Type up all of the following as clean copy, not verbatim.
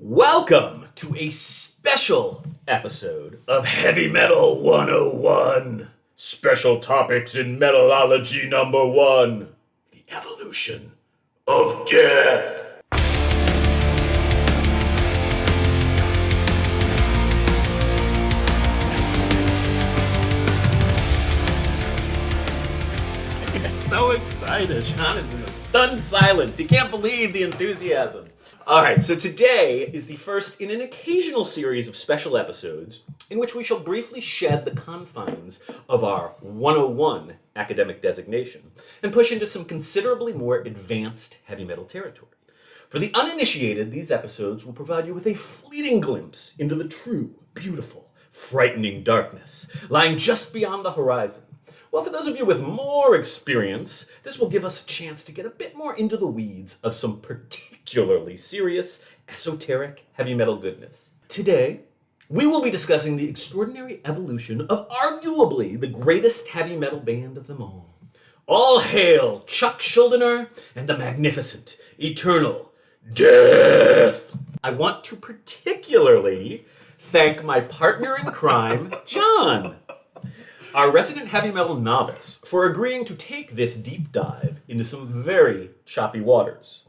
Welcome to a special episode of Heavy Metal 101. Special topics in Metalology number 1. The evolution of death. So excited. John is in a stunned silence. He can't believe the enthusiasm. All right, so today is the first in an occasional series of special episodes in which we shall briefly shed the confines of our 101 academic designation and push into some considerably more advanced heavy metal territory. For the uninitiated, these episodes will provide you with a fleeting glimpse into the true, beautiful, frightening darkness lying just beyond the horizon. Well, for those of you with more experience, this will give us a chance to get a bit more into the weeds of some particularly serious, esoteric heavy metal goodness. Today, we will be discussing the extraordinary evolution of arguably the greatest heavy metal band of them all. All hail Chuck Schuldiner and the magnificent, eternal Death! I want to particularly thank my partner in crime, John, our resident heavy metal novice, for agreeing to take this deep dive into some very choppy waters.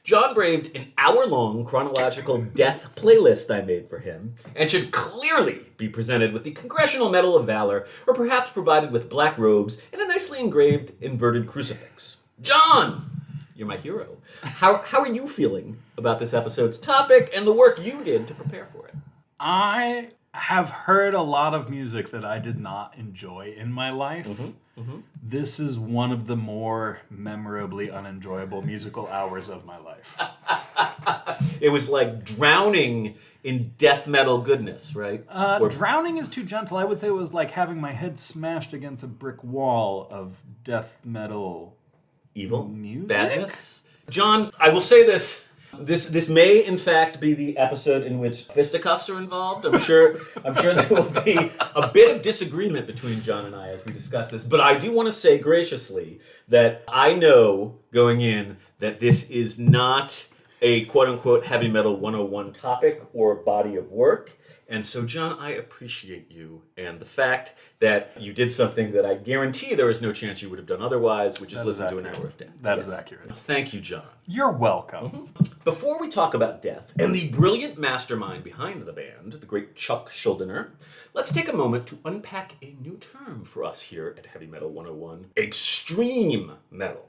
John braved an hour-long chronological death playlist I made for him, and should clearly be presented with the Congressional Medal of Valor, or perhaps provided with black robes and a nicely engraved inverted crucifix. John, you're my hero. How are you feeling about this episode's topic and the work you did to prepare for it? I have heard a lot of music that I did not enjoy in my life. This is one of the more memorably unenjoyable musical hours of my life. It was like drowning in death metal goodness, right? Drowning is too gentle. I would say it was like having my head smashed against a brick wall of death metal Evil? music. Badness? John, I will say this. This may, in fact, be the episode in which fisticuffs are involved. I'm sure there will be a bit of disagreement between John and I as we discuss this. But I do want to say graciously that I know going in that this is not a quote-unquote heavy metal 101 topic or body of work. And so, John, I appreciate you and the fact that you did something that I guarantee there is no chance you would have done otherwise, which is listen to an hour of death. That is accurate. Thank you, John. You're welcome. Before we talk about death and the brilliant mastermind behind the band, the great Chuck Schuldiner, let's take a moment to unpack a new term for us here at Heavy Metal 101, extreme metal.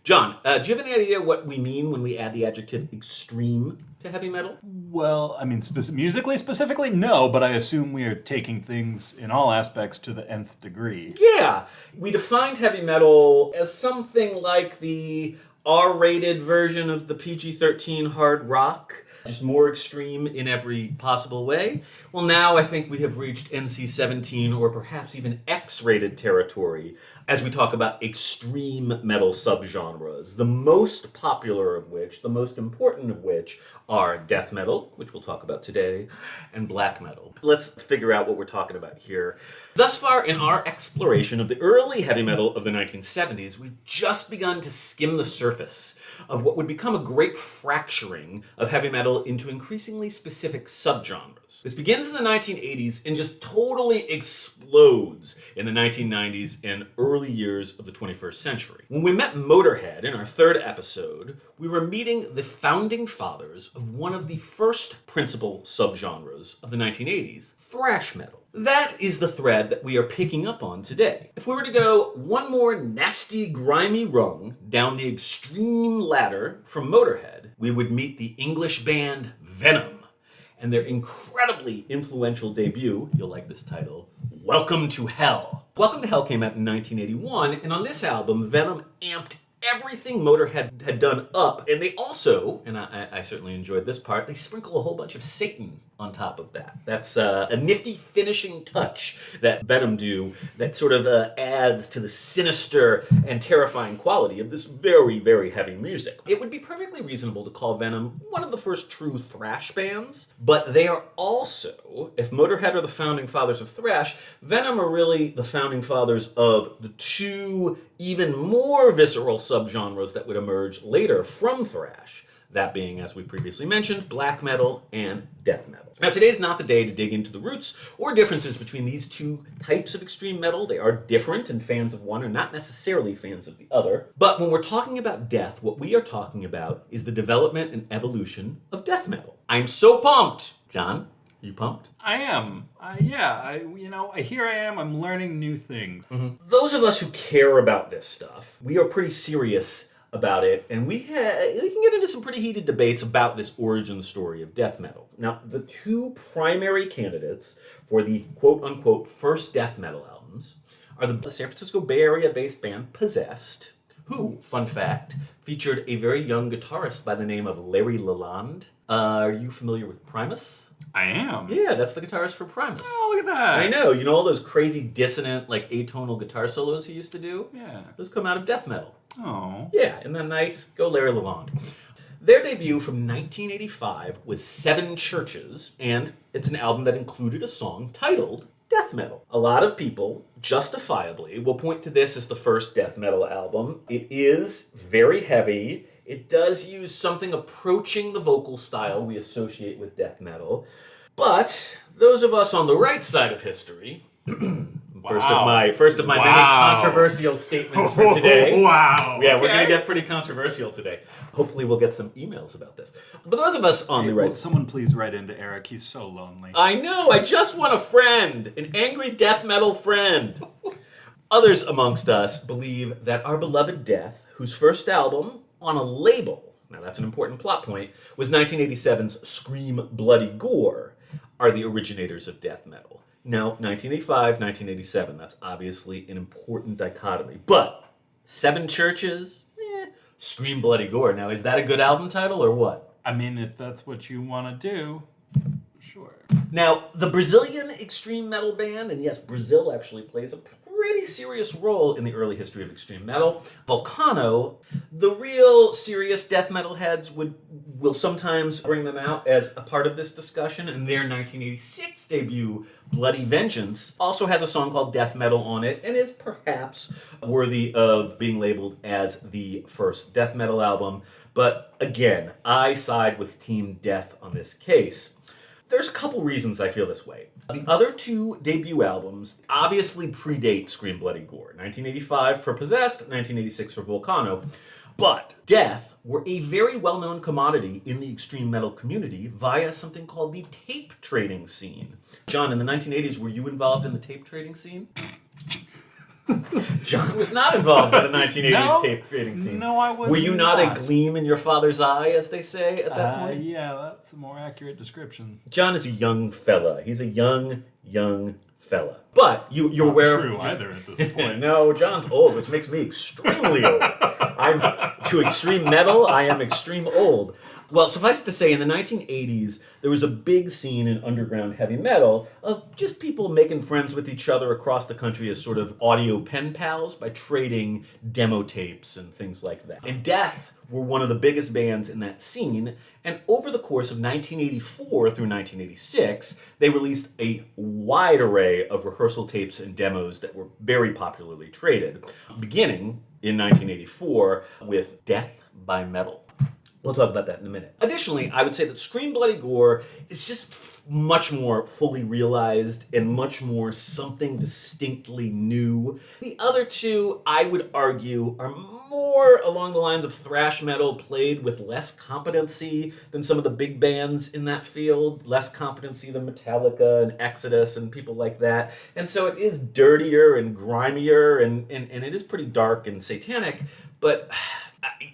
John, do you have any idea what we mean when we add the adjective extreme to heavy metal? Well, I mean, musically specifically, no, but I assume we are taking things in all aspects to the nth degree. Yeah. We defined heavy metal as something like the R-rated version of the PG-13 hard rock, just more extreme in every possible way. Well, now I think we have reached NC-17 or perhaps even X-rated territory as we talk about extreme metal subgenres, the most popular of which, the most important of which, are death metal, which we'll talk about today, and black metal. Let's figure out what we're talking about here. Thus far in our exploration of the early heavy metal of the 1970s, we've just begun to skim the surface of what would become a great fracturing of heavy metal into increasingly specific subgenres. This begins in the 1980s and just totally explodes in the 1990s and early years of the 21st century. When we met Motorhead in our third episode, we were meeting the founding fathers of one of the first principal subgenres of the 1980s, thrash metal. That is the thread that we are picking up on today. If we were to go one more nasty, grimy rung down the extreme ladder from Motorhead, we would meet the English band Venom and their incredibly influential debut, you'll like this title, Welcome to Hell. Welcome to Hell came out in 1981, and on this album, Venom amped everything Motorhead had done up, and they also, and I certainly enjoyed this part, they sprinkle a whole bunch of Satan on top of that. That's a nifty finishing touch that Venom do that sort of adds to the sinister and terrifying quality of this very, very heavy music. It would be perfectly reasonable to call Venom one of the first true thrash bands, but they are also, if Motorhead are the founding fathers of thrash, Venom are really the founding fathers of the two even more visceral subgenres that would emerge later from thrash, That being, as we previously mentioned, black metal and death metal. Now, today's not the day to dig into the roots or differences between these two types of extreme metal. They are different, and fans of one are not necessarily fans of the other. But when we're talking about death, what we are talking about is the development and evolution of death metal. I'm so pumped! John, are you pumped? I am. Here I am. I'm learning new things. Those of us who care about this stuff, we are pretty serious about it, and we can get into some pretty heated debates about this origin story of death metal. Now, the two primary candidates for the quote-unquote first death metal albums are the San Francisco Bay Area-based band Possessed, who, fun fact, featured a very young guitarist by the name of Larry Lalonde. Are you familiar with Primus? I am. Yeah, that's the guitarist for Primus. Oh, look at that. I know. You know all those crazy dissonant, like atonal guitar solos he used to do? Yeah. Those come out of death metal. Oh. Yeah, isn't that nice? Go Larry Lalonde. Their debut from 1985 was Seven Churches, and it's an album that included a song titled Death Metal. A lot of people, justifiably, will point to this as the first death metal album. It is very heavy. It does use something approaching the vocal style we associate with death metal. But those of us on the right side of history, first of my many controversial statements for today. Wow. Yeah, we're going to get pretty controversial today. Hopefully we'll get some emails about this. But those of us on the right Will someone please write into Eric? He's so lonely. I know, I just want a friend, an angry death metal friend. Others amongst us believe that our beloved Death, whose first album on a label, now that's an important plot point, was 1987's Scream Bloody Gore, are the originators of death metal. Now, 1985, 1987, that's obviously an important dichotomy. But Seven Churches, Scream Bloody Gore. Now, is that a good album title or what? I mean, if that's what you want to do, sure. Now, the Brazilian extreme metal band, and yes, Brazil actually plays a pretty serious role in the early history of extreme metal. Volcano, the real serious death metal heads will sometimes bring them out as a part of this discussion, and their 1986 debut, Bloody Vengeance, also has a song called Death Metal on it, and is perhaps worthy of being labeled as the first death metal album. But again, I side with Team Death on this case. There's a couple reasons I feel this way. The other two debut albums obviously predate Scream Bloody Gore. 1985 for Possessed, 1986 for Volcano. But Death were a very well-known commodity in the extreme metal community via something called the tape trading scene. John, in the 1980s, were you involved in the tape trading scene? John was not involved in the 1980s tape trading scene. No, I wasn't. Were you not a gleam in your father's eye, as they say, at that point? Yeah, that's a more accurate description. John is a young fella. He's a young fella. But you're aware of... Not true either at this point. No, John's old, which makes me extremely old. To extreme metal, I am extreme old. Well, suffice it to say, in the 1980s, there was a big scene in underground heavy metal of just people making friends with each other across the country as sort of audio pen pals by trading demo tapes and things like that. And Death were one of the biggest bands in that scene, and over the course of 1984 through 1986, they released a wide array of rehearsal tapes and demos that were very popularly traded, beginning in 1984 with Death by Metal. We'll talk about that in a minute. Additionally, I would say that Scream Bloody Gore is just much more fully realized and much more something distinctly new. The other two, I would argue, are more along the lines of thrash metal played with less competency than some of the big bands in that field. Less competency than Metallica and Exodus and people like that. And so it is dirtier and grimier and it is pretty dark and satanic, but...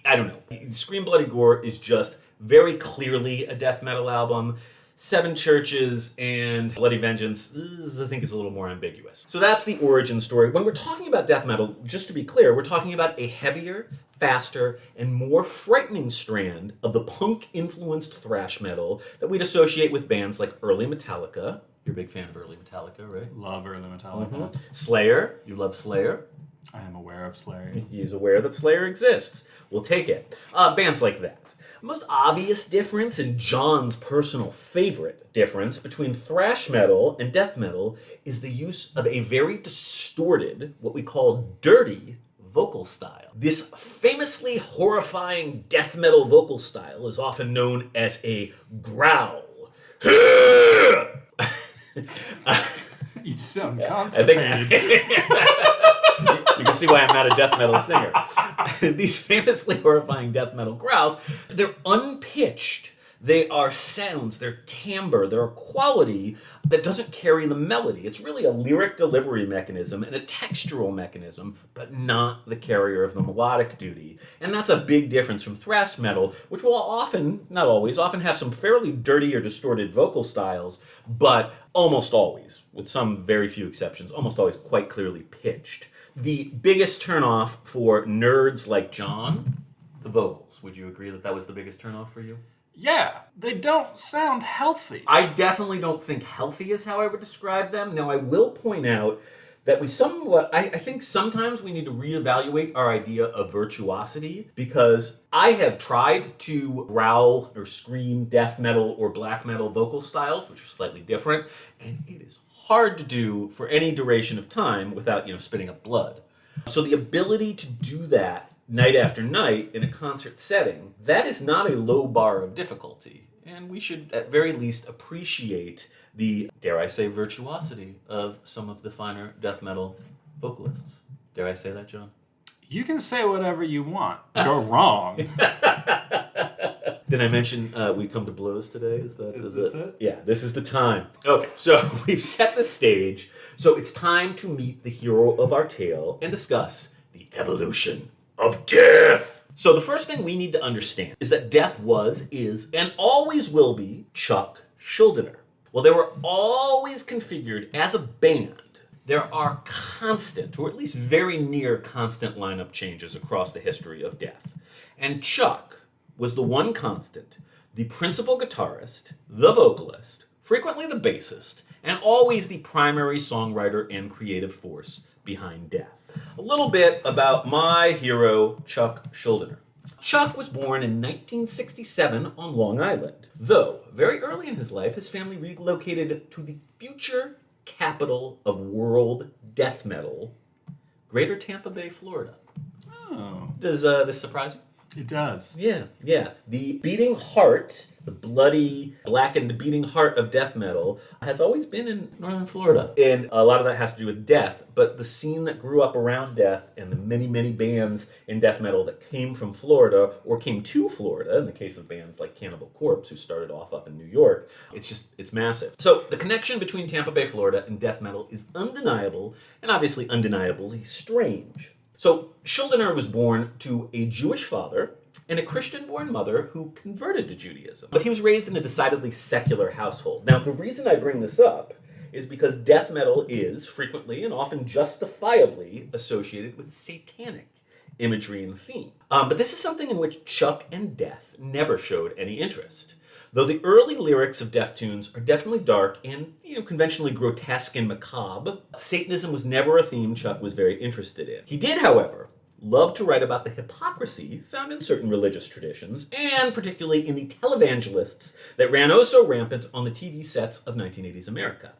I don't know. Scream Bloody Gore is just very clearly a death metal album. Seven Churches and Bloody Vengeance, I think, is a little more ambiguous. So that's the origin story. When we're talking about death metal, just to be clear, we're talking about a heavier, faster, and more frightening strand of the punk-influenced thrash metal that we'd associate with bands like early Metallica. You're a big fan of early Metallica, right? Love early Metallica. Mm-hmm. Slayer. You love Slayer. I am aware of Slayer. He's aware that Slayer exists. We'll take it. Bands like that. The most obvious difference, and John's personal favorite difference, between thrash metal and death metal is the use of a very distorted, what we call dirty, vocal style. This famously horrifying death metal vocal style is often known as a growl. You sound constipated. You can see why I'm not a death metal singer. These famously horrifying death metal growls, they're unpitched. They are sounds, they're timbre, they're a quality that doesn't carry the melody. It's really a lyric delivery mechanism and a textural mechanism, but not the carrier of the melodic duty. And that's a big difference from thrash metal, which will often, not always, often have some fairly dirty or distorted vocal styles, but almost always, with some very few exceptions, almost always quite clearly pitched. The biggest turnoff for nerds like John, the vocals. Would you agree that that was the biggest turnoff for you? Yeah, they don't sound healthy. I definitely don't think healthy is how I would describe them. Now, I will point out that I think sometimes we need to reevaluate our idea of virtuosity, because I have tried to growl or scream death metal or black metal vocal styles, which are slightly different, and it is hard to do for any duration of time without, spitting up blood. So the ability to do that night after night in a concert setting, that is not a low bar of difficulty. And we should at very least appreciate the, dare I say, virtuosity of some of the finer death metal vocalists. Dare I say that, John? You can say whatever you want. You're wrong. Did I mention we come to blows today? Is this it? Yeah, this is the time. Okay, so we've set the stage. So it's time to meet the hero of our tale and discuss the evolution of death. So the first thing we need to understand is that death was, is, and always will be Chuck Schuldiner. Well, they were always configured as a band. There are constant, or at least very near constant lineup changes across the history of death. And Chuck was the one constant, the principal guitarist, the vocalist, frequently the bassist, and always the primary songwriter and creative force behind death. A little bit about my hero, Chuck Schuldiner. Chuck was born in 1967 on Long Island, though very early in his life, his family relocated to the future capital of world death metal, Greater Tampa Bay, Florida. Oh. Does this surprise you? It does. Yeah. The beating heart, the bloody, blackened beating heart of death metal has always been in northern Florida. And a lot of that has to do with death, but the scene that grew up around death and the many, many bands in death metal that came from Florida or came to Florida, in the case of bands like Cannibal Corpse, who started off up in New York, it's massive. So the connection between Tampa Bay, Florida and death metal is undeniable and obviously undeniably strange. So Schuldiner was born to a Jewish father and a Christian-born mother who converted to Judaism. But he was raised in a decidedly secular household. Now, the reason I bring this up is because death metal is frequently and often justifiably associated with satanic imagery and theme. But this is something in which Chuck and death never showed any interest. Though the early lyrics of death tunes are definitely dark and, conventionally grotesque and macabre, Satanism was never a theme Chuck was very interested in. He did, however, love to write about the hypocrisy found in certain religious traditions, and particularly in the televangelists that ran oh so rampant on the TV sets of 1980s America.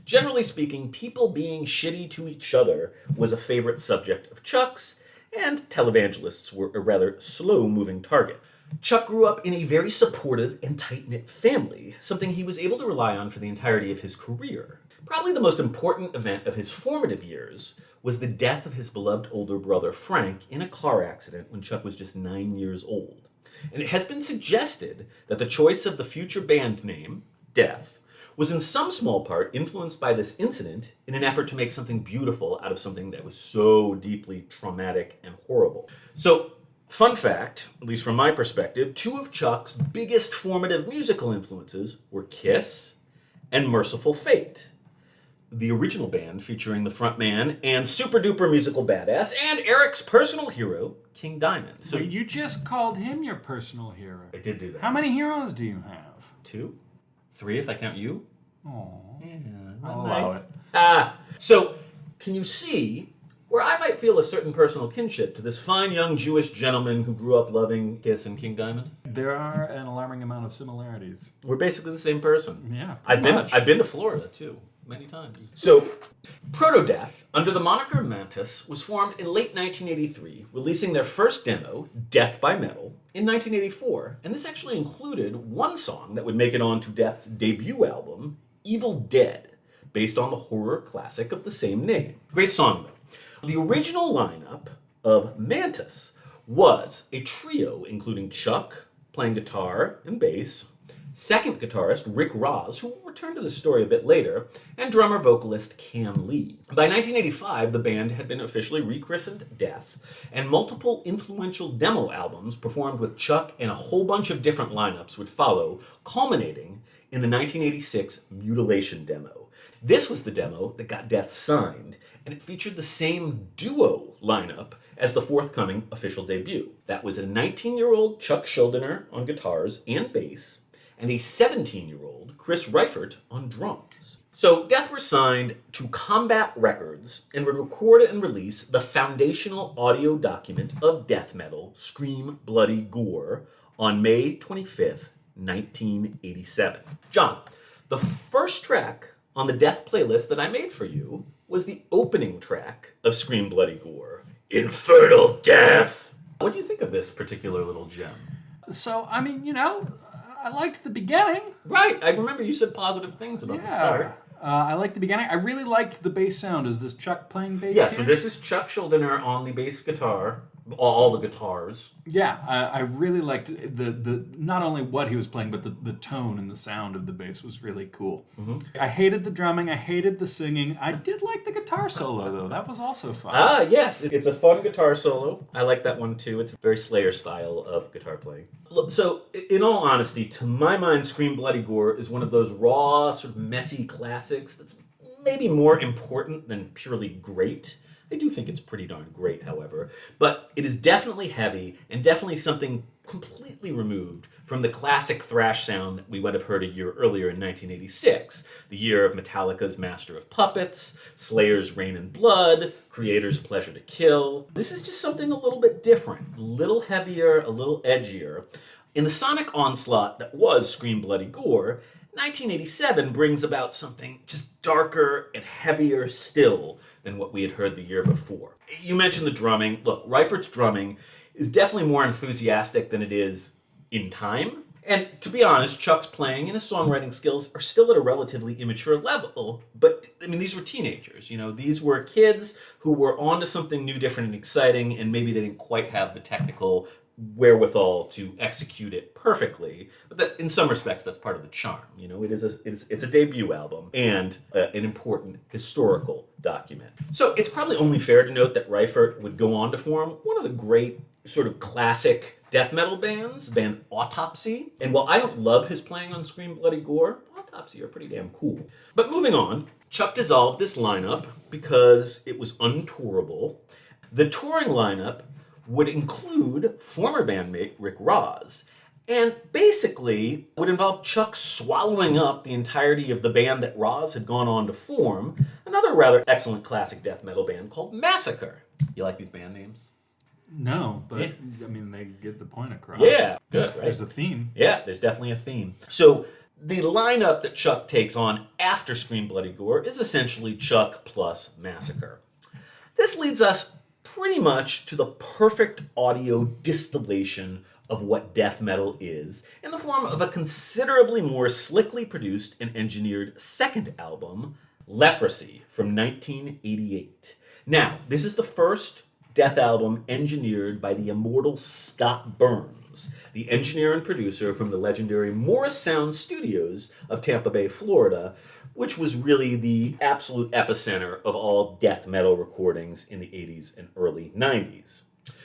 Generally speaking, people being shitty to each other was a favorite subject of Chuck's, and televangelists were a rather slow-moving target. Chuck grew up in a very supportive and tight-knit family, something he was able to rely on for the entirety of his career. Probably the most important event of his formative years was the death of his beloved older brother Frank in a car accident when Chuck was just 9 years old. And it has been suggested that the choice of the future band name, Death, was in some small part influenced by this incident in an effort to make something beautiful out of something that was so deeply traumatic and horrible. So, fun fact, at least from my perspective, two of Chuck's biggest formative musical influences were Kiss and Merciful Fate, the original band featuring the frontman and super-duper musical badass and Eric's personal hero, King Diamond. So you just called him your personal hero. I did do that. How many heroes do you have? 2? 3 if I count you. Aww. Yeah, I'll allow it. So, can you see where I might feel a certain personal kinship to this fine young Jewish gentleman who grew up loving Kiss and King Diamond? There are an alarming amount of similarities. We're basically the same person. Yeah. I've been to Florida too. many times. So, Proto-Death, under the moniker Mantis, was formed in late 1983, releasing their first demo, Death by Metal, in 1984. And this actually included one song that would make it onto Death's debut album, Evil Dead, based on the horror classic of the same name. Great song, though. The original lineup of Mantis was a trio including Chuck, playing guitar and bass, second guitarist Rick Ross, who will return to the story a bit later, and drummer-vocalist Cam Lee. By 1985, the band had been officially rechristened Death, and multiple influential demo albums performed with Chuck and a whole bunch of different lineups would follow, culminating in the 1986 Mutilation demo. This was the demo that got Death signed, and it featured the same duo lineup as the forthcoming official debut. That was a 19-year-old Chuck Schuldiner on guitars and bass, and a 17-year-old Chris Reifert on drums. So Death were signed to Combat Records and would record and release the foundational audio document of death metal, Scream Bloody Gore, on May 25th, 1987. John, the first track on the Death playlist that I made for you was the opening track of Scream Bloody Gore, Infernal Death. What do you think of this particular little gem? So, I mean, I liked the beginning. Right, I remember you said positive things about the start. I liked the beginning. I really liked the bass sound. Is this Chuck playing bass Yeah, here? so this is Chuck Schuldiner on the bass guitar, all the guitars. Yeah, I really liked the not only what he was playing, but the tone and the sound of the bass was really cool. Mm-hmm. I hated the drumming. I hated the singing. I did like the guitar solo, though. That was also fun. Ah, yes. It's a fun guitar solo. I like that one, too. It's a very Slayer style of guitar playing. Look, so, in all honesty, to my mind, Scream Bloody Gore is one of those raw, sort of messy classics that's maybe more important than purely great. I do think it's pretty darn great, however, but it is definitely heavy and definitely something completely removed from the classic thrash sound that we would have heard a year earlier in 1986, the year of Metallica's Master of Puppets, Slayer's Rain and Blood, Creator's Pleasure to Kill. This is just something a little bit different, a little heavier, a little edgier. In the sonic onslaught that was Scream Bloody Gore, 1987 brings about something just darker and heavier still than what we had heard the year before. You mentioned the drumming. Look, Reifert's drumming is definitely more enthusiastic than it is in time. And to be honest, Chuck's playing and his songwriting skills are still at a relatively immature level. But, I mean, these were teenagers, These were kids who were onto something new, different, and exciting, and maybe they didn't quite have the technical wherewithal to execute it perfectly, but that, in some respects, that's part of the charm. It's a debut album and an important historical document. So it's probably only fair to note that Reifert would go on to form one of the great sort of classic death metal bands, the band Autopsy. And while I don't love his playing on Scream Bloody Gore, Autopsy are pretty damn cool. But moving on, Chuck dissolved this lineup because it was untourable. The touring lineup would include former bandmate Rick Ross, and basically would involve Chuck swallowing up the entirety of the band that Ross had gone on to form, another rather excellent classic death metal band called Massacre. You like these band names? No, but Yeah. I mean, they get the point across. Yeah, good, right? There's a theme. Yeah, there's definitely a theme. So the lineup that Chuck takes on after Scream Bloody Gore is essentially Chuck plus Massacre. This leads us pretty much to the perfect audio distillation of what death metal is, in the form of a considerably more slickly produced and engineered second album, Leprosy, from 1988. Now, this is the first death album engineered by the immortal Scott Burns, the engineer and producer from the legendary Morris Sound Studios of Tampa Bay, Florida, which was really the absolute epicenter of all death metal recordings in the 80s and early 90s.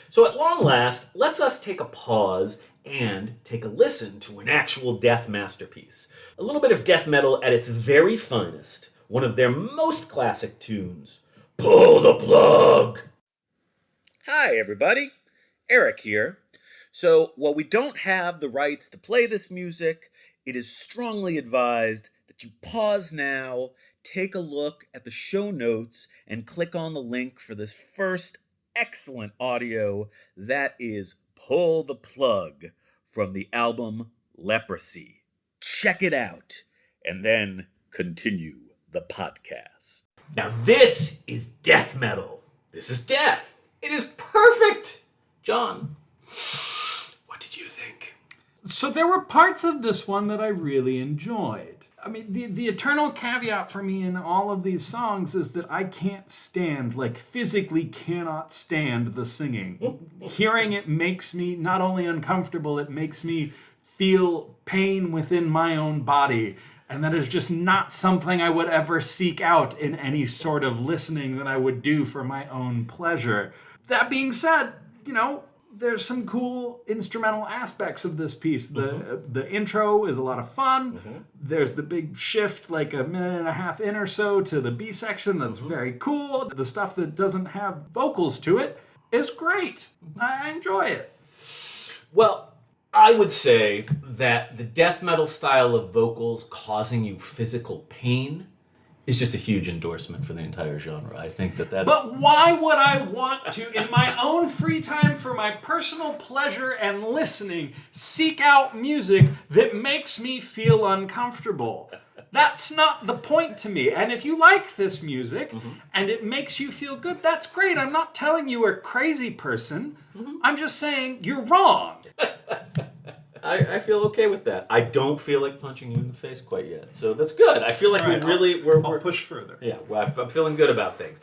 So at long last, let's us take a pause and take a listen to an actual death masterpiece. A little bit of death metal at its very finest, one of their most classic tunes, Pull the Plug! Hi everybody, Eric here. So while we don't have the rights to play this music, it is strongly advised that you pause now, take a look at the show notes, and click on the link for this first excellent audio that is Pull the Plug from the album Leprosy. Check it out, and then continue the the podcast. Now this is death metal. This is death. It is perfect. John, what did you think? So there were parts of this one that I really enjoyed. I mean, the eternal caveat for me in all of these songs is that I can't stand, like physically cannot stand the singing. Hearing it makes me not only uncomfortable, it makes me feel pain within my own body. And that is just not something I would ever seek out in any sort of listening that I would do for my own pleasure. That being said, there's some cool instrumental aspects of this piece. The intro is a lot of fun. There's the big shift, like a minute and a half in or so, to the B section that's very cool. The stuff that doesn't have vocals to it is great. I enjoy it. Well, I would say that the death metal style of vocals causing you physical pain is just a huge endorsement for the entire genre. I think that's... But why would I want to, in my own free time for my personal pleasure and listening, seek out music that makes me feel uncomfortable? That's not the point to me. And if you like this music and it makes you feel good, that's great. I'm not telling you a crazy person. I'm just saying you're wrong. I feel okay with that. I don't feel like punching you in the face quite yet. So that's good. I feel like I'll push further. Yeah, I'm feeling good about things.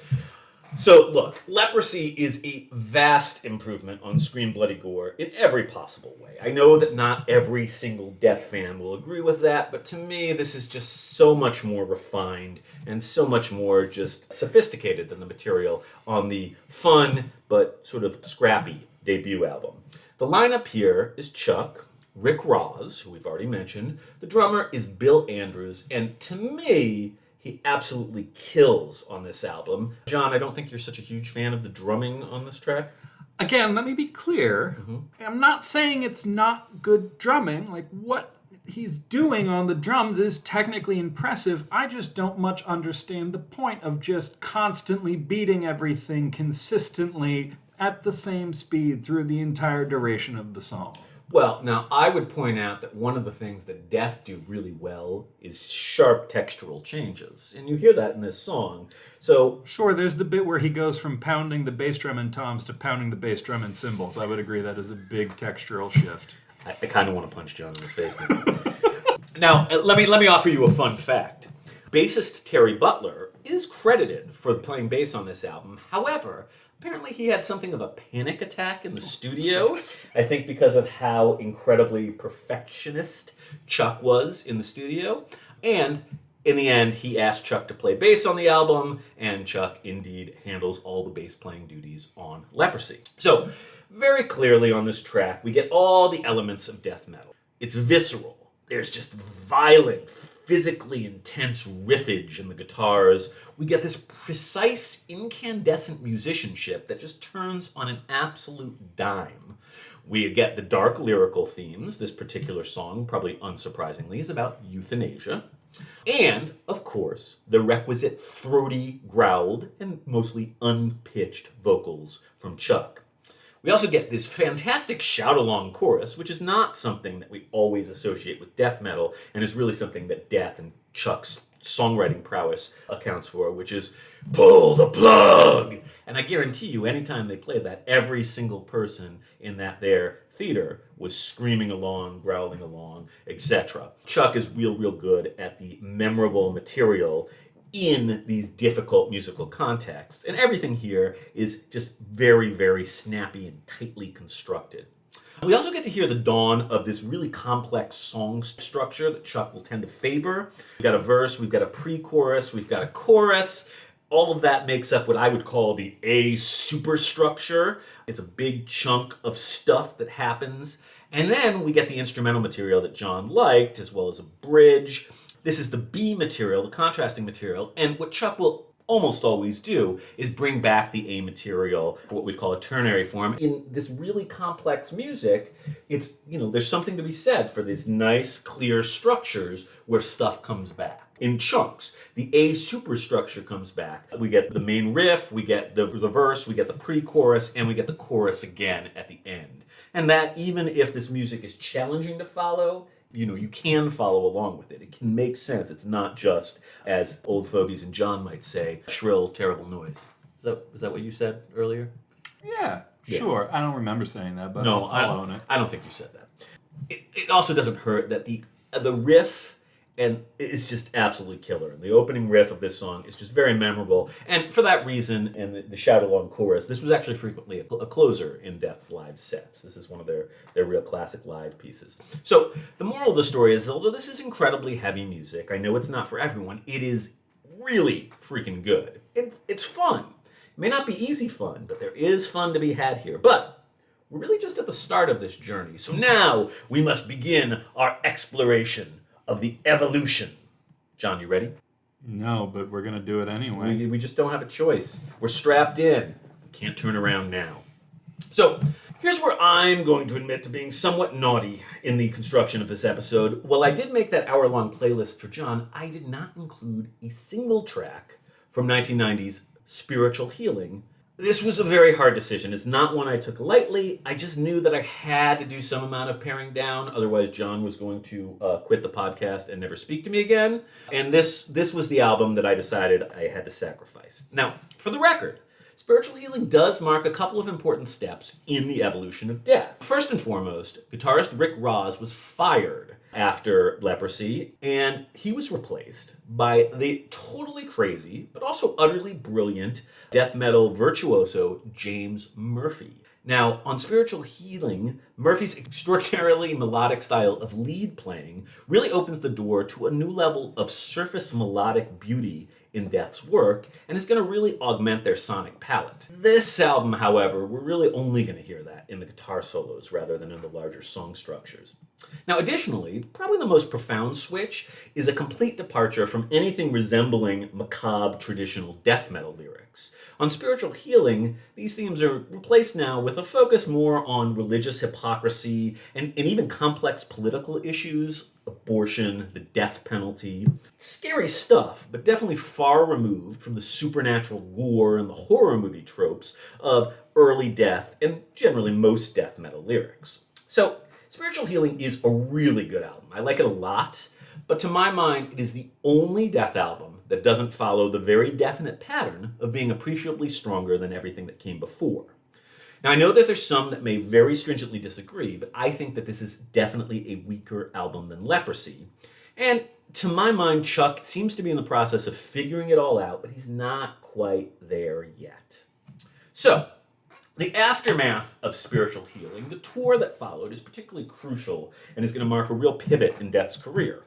So look, Leprosy is a vast improvement on Scream Bloody Gore in every possible way. I know that not every single Death fan will agree with that, but to me this is just so much more refined and so much more just sophisticated than the material on the fun but sort of scrappy debut album. The lineup here is Chuck, Rick Ross, who we've already mentioned. The drummer is Bill Andrews, and to me, he absolutely kills on this album. John, I don't think you're such a huge fan of the drumming on this track. Again, let me be clear. I'm not saying it's not good drumming. Like, what he's doing on the drums is technically impressive. I just don't much understand the point of just constantly beating everything consistently at the same speed through the entire duration of the song. Well, now, I would point out that one of the things that Death do really well is sharp textural changes. And you hear that in this song. So, sure, there's the bit where he goes from pounding the bass drum and toms to pounding the bass drum and cymbals. I would agree that is a big textural shift. I kind of want to punch John in the face now. Now, let me offer you a fun fact. Bassist Terry Butler is credited for playing bass on this album. However, apparently he had something of a panic attack in the studio. I think because of how incredibly perfectionist Chuck was in the studio. And in the end, he asked Chuck to play bass on the album, and Chuck indeed handles all the bass playing duties on Leprosy. So, very clearly on this track, we get all the elements of death metal. It's visceral. There's just violent, physically intense riffage in the guitars. We get this precise, incandescent musicianship that just turns on an absolute dime. We get the dark lyrical themes. This particular song, probably unsurprisingly, is about euthanasia. And, of course, the requisite throaty, growled, and mostly unpitched vocals from Chuck. We also get this fantastic shout-along chorus, which is not something that we always associate with death metal, and is really something that Death and Chuck's songwriting prowess accounts for, which is, pull the plug! And I guarantee you, anytime they played that, every single person in that there theater was screaming along, growling along, etc. Chuck is real good at the memorable material in these difficult musical contexts. And everything here is just very snappy and tightly constructed. We also get to hear the dawn of this really complex song structure that Chuck will tend to favor. We've got a verse, we've got a pre-chorus, we've got a chorus. All of that makes up what I would call the A superstructure. It's a big chunk of stuff that happens. And then we get the instrumental material that John liked, as well as a bridge. This is the B material, the contrasting material, and what Chuck will almost always do is bring back the A material, what we call a ternary form. In this really complex music, it's, there's something to be said for these nice, clear structures where stuff comes back in chunks. The A superstructure comes back. We get the main riff, we get the verse, we get the pre-chorus, and we get the chorus again at the end. And that, even if this music is challenging to follow, you can follow along with it. It can make sense. It's not just, as old fogies and John might say, shrill, terrible noise. Is that what you said earlier? Yeah, sure. I don't remember saying that, but No, I'll own it. I don't think you said that. It also doesn't hurt that the riff and it's just absolutely killer. And the opening riff of this song is just very memorable. And for that reason, and the shout-along chorus, this was actually frequently a closer in Death's live sets. This is one of their real classic live pieces. So the moral of the story is, although this is incredibly heavy music, I know it's not for everyone, it is really freaking good. It's fun. It may not be easy fun, but there is fun to be had here. But we're really just at the start of this journey. So now we must begin our exploration of the evolution. John, you ready? No, but we're going to do it anyway. We just don't have a choice. We're strapped in. We can't turn around now. So here's where I'm going to admit to being somewhat naughty in the construction of this episode. While I did make that hour-long playlist for John, I did not include a single track from 1990's Spiritual Healing. This was a very hard decision. It's not one I took lightly. I just knew that I had to do some amount of paring down. Otherwise, John was going to quit the podcast and never speak to me again. And this was the album that I decided I had to sacrifice. Now, for the record, Spiritual Healing does mark a couple of important steps in the evolution of death. First and foremost, guitarist Rick Rozz was fired after Leprosy, and he was replaced by the totally crazy, but also utterly brilliant death metal virtuoso James Murphy. Now, on Spiritual Healing, Murphy's extraordinarily melodic style of lead playing really opens the door to a new level of surface melodic beauty in Death's work, and is going to really augment their sonic palette. This album, however, we're really only going to hear that in the guitar solos rather than in the larger song structures. Now, additionally, probably the most profound switch is a complete departure from anything resembling macabre traditional death metal lyrics. On Spiritual Healing, these themes are replaced now with a focus more on religious hypocrisy and even complex political issues, abortion, the death penalty. Scary stuff, but definitely far removed from the supernatural gore and the horror movie tropes of early death and generally most death metal lyrics. So, Spiritual Healing is a really good album. I like it a lot, but to my mind, it is the only Death album that doesn't follow the very definite pattern of being appreciably stronger than everything that came before. Now, I know that there's some that may very stringently disagree, but I think that this is definitely a weaker album than Leprosy. And to my mind, Chuck seems to be in the process of figuring it all out, but he's not quite there yet. So, the aftermath of Spiritual Healing, the tour that followed, is particularly crucial and is going to mark a real pivot in Death's career.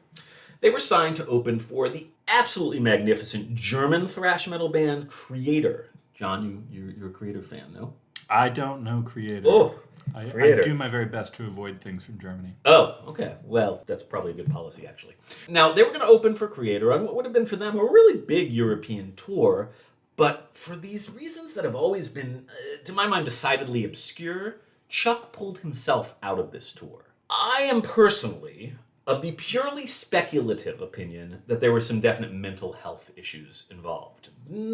They were signed to open for the absolutely magnificent German thrash metal band Creator. John, you're a Creator fan, no? I don't know Creator. Oh, Creator. I do my very best to avoid things from Germany. Oh, okay. Well, that's probably a good policy, actually. Now, they were going to open for Creator on what would have been for them a really big European tour, but for these reasons that have always been, to my mind, decidedly obscure, Chuck pulled himself out of this tour. I am personally of the purely speculative opinion that there were some definite mental health issues involved.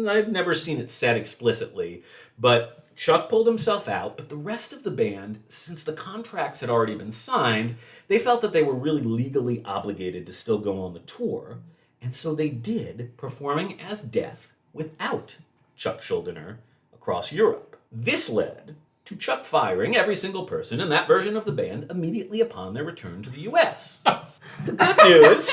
I've never seen it said explicitly, but Chuck pulled himself out, but the rest of the band, since the contracts had already been signed, they felt that they were really legally obligated to still go on the tour, and so they did, performing as Death without Chuck Schuldiner across Europe. This led to Chuck firing every single person in that version of the band immediately upon their return to the U.S. The good news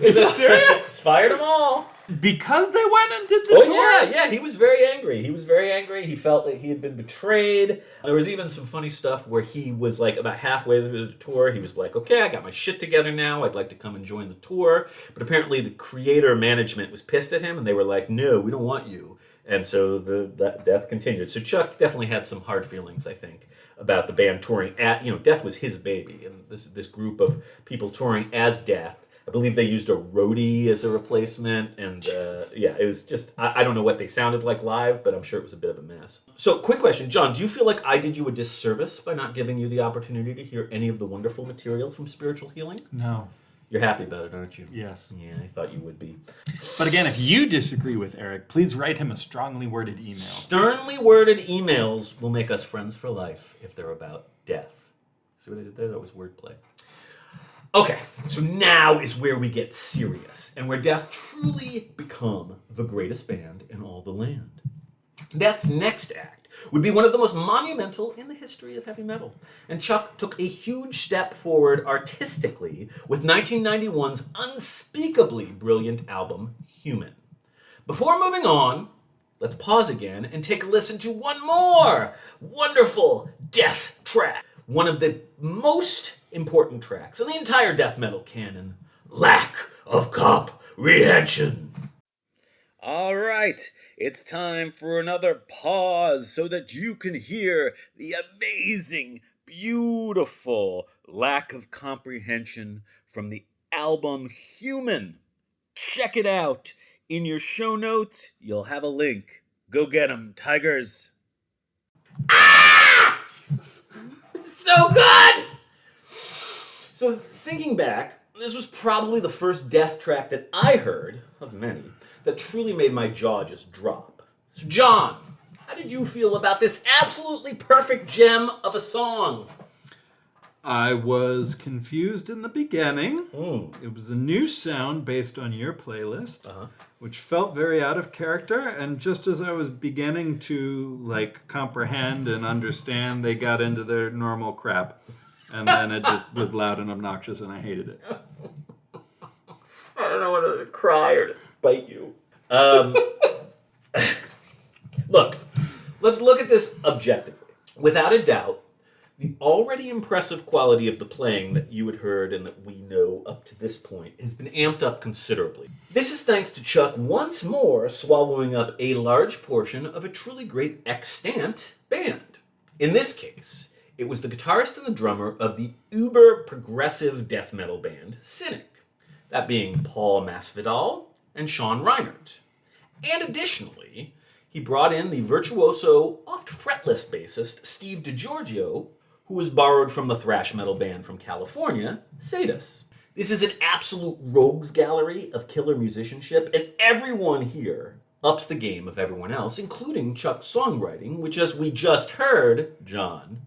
is that serious? Fired them all. Because they went and did the tour? Yeah, he was very angry. He felt that he had been betrayed. There was even some funny stuff where he was like about halfway through the tour, he was like, okay, I got my shit together now. I'd like to come and join the tour. But apparently the Creator management was pissed at him and they were like, no, we don't want you. And so that Death continued. So Chuck definitely had some hard feelings, I think, about the band touring Death was his baby, and this group of people touring as Death. I believe they used a roadie as a replacement, and it was just I don't know what they sounded like live, but I'm sure it was a bit of a mess. So, quick question, John, do you feel like I did you a disservice by not giving you the opportunity to hear any of the wonderful material from Spiritual Healing? No. You're happy about it, aren't you? Yes. Yeah, I thought you would be. But again, if you disagree with Eric, please write him a strongly worded email. Sternly worded emails will make us friends for life if they're about death. See what I did there? That was wordplay. Okay, so now is where we get serious, and where Death truly become the greatest band in all the land. Death's next act would be one of the most monumental in the history of heavy metal, and Chuck took a huge step forward artistically with 1991's unspeakably brilliant album, Human. Before moving on, let's pause again and take a listen to one more wonderful Death track. One of the most important tracks in the entire death metal canon, Lack of Comprehension. All right, it's time for another pause so that you can hear the amazing, beautiful Lack of Comprehension from the album Human. Check it out. In your show notes, you'll have a link. Go get 'em, Tigers. Ah! Jesus. So good! So thinking back, this was probably the first Death track that I heard, of many, that truly made my jaw just drop. So John, how did you feel about this absolutely perfect gem of a song? I was confused in the beginning. It was a new sound based on your playlist, which felt very out of character. And just as I was beginning to comprehend and understand, they got into their normal crap, and then it just was loud and obnoxious, and I hated it. I don't know whether to cry or to bite you. Look, let's look at this objectively. Without a doubt, the already impressive quality of the playing that you had heard and that we know up to this point has been amped up considerably. This is thanks to Chuck once more swallowing up a large portion of a truly great extant band. In this case, it was the guitarist and the drummer of the uber-progressive death metal band Cynic, that being Paul Masvidal and Sean Reinert. And additionally, he brought in the virtuoso, oft-fretless bassist Steve DiGiorgio, who was borrowed from the thrash metal band from California, Sadus. This is an absolute rogues gallery of killer musicianship, and everyone here ups the game of everyone else, including Chuck's songwriting, which, as we just heard, John,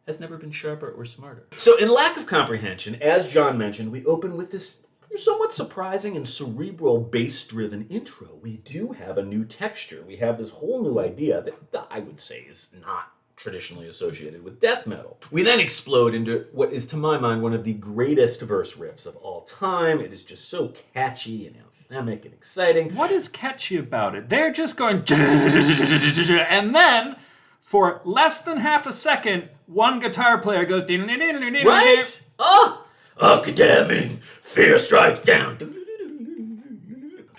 has never been sharper or smarter. So in Lack of Comprehension, as John mentioned, we open with this somewhat surprising and cerebral bass-driven intro. We do have a new texture. We have this whole new idea that I would say is not traditionally associated with death metal. We then explode into what is, to my mind, one of the greatest verse riffs of all time. It is just so catchy and anthemic and exciting. What is catchy about it? They're just going, and then for less than half a second, one guitar player goes, right? Condemning, fear strikes down.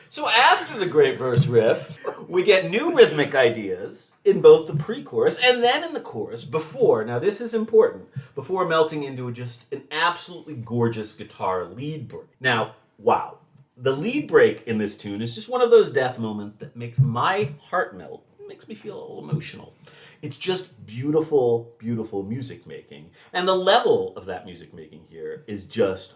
So after the great verse riff, we get new rhythmic ideas in both the pre-chorus and then in the chorus before, now this is important, before melting into just an absolutely gorgeous guitar lead break. Now, wow. The lead break in this tune is just one of those death moments that makes my heart melt. It makes me feel a little emotional. It's just beautiful, beautiful music making. And the level of that music making here is just